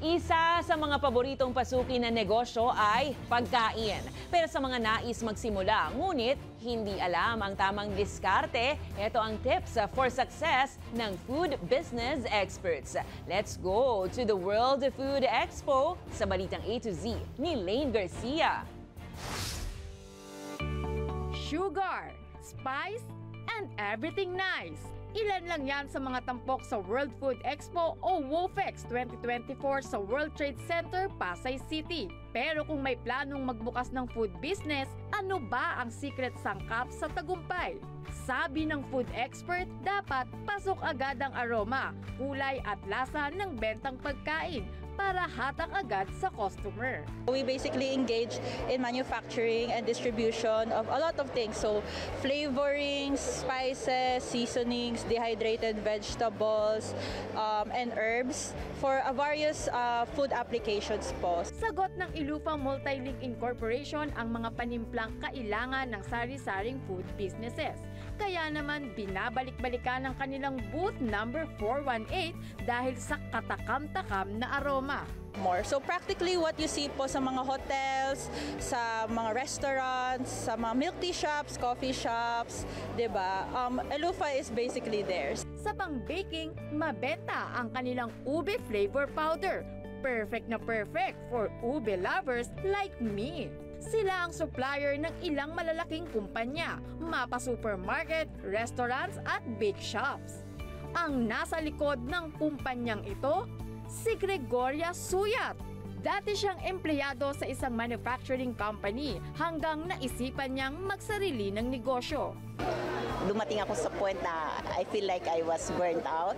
Isa sa mga paboritong pasukin na negosyo ay pagkain. Pero sa mga nais magsimula, ngunit hindi alam ang tamang diskarte, ito ang tips for success ng food business experts. Let's go to the World Food Expo sa Balitang A to Z ni Lane Garcia. Sugar, spice, and everything nice. Ilan lang yan sa mga tampok sa World Food Expo o WOFEX 2024 sa World Trade Center, Pasay City. Pero kung may planong magbukas ng food business, ano ba ang secret sangkap sa tagumpay? Sabi ng food expert, dapat pasok agad ang aroma, kulay at lasa ng bentang pagkain para hatak agad sa customer. We basically engage in manufacturing and distribution of a lot of things. So flavorings, spices, seasonings, dehydrated vegetables, and herbs for various food applications po. Sagot ng Ilufa Multilink Incorporation ang mga panimplang kailangan ng sari-saring food businesses. Kaya naman binabalik-balikan ng kanilang booth number 418 dahil sa katakam-takam na aroma. More. So practically what you see po sa mga hotels, sa mga restaurants, sa mga milk tea shops, coffee shops, 'di ba? Ilufa is basically theirs. Sa pang-baking, mabenta ang kanilang ube flavor powder. Perfect na perfect for ube lovers like me. Sila ang supplier ng ilang malalaking kumpanya, mapa supermarket, restaurants at bake shops. Ang nasa likod ng kumpanyang ito, si Gregoria Suyat. Dati siyang empleyado sa isang manufacturing company hanggang naisipan niyang magsarili ng negosyo. Dumating ako sa point na I feel like I was burnt out.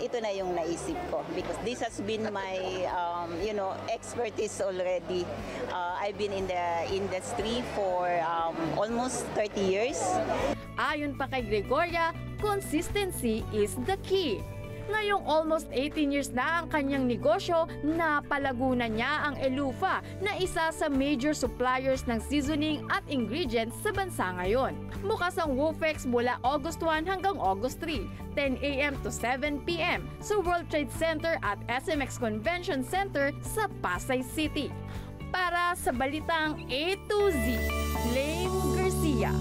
Ito na yung naisip ko because this has been my expertise already. I've been in the industry for almost 30 years. Ayon pa kay Gregoria, consistency is the key. Ngayong almost 18 years na ang kanyang negosyo, napalago na niya ang Ilufa na isa sa major suppliers ng seasoning at ingredients sa bansa ngayon. Bukas ang WOFEX mula August 1 hanggang August 3, 10 a.m. to 7 p.m. sa World Trade Center at SMX Convention Center sa Pasay City. Para sa Balitang A to Z, Lane Garcia.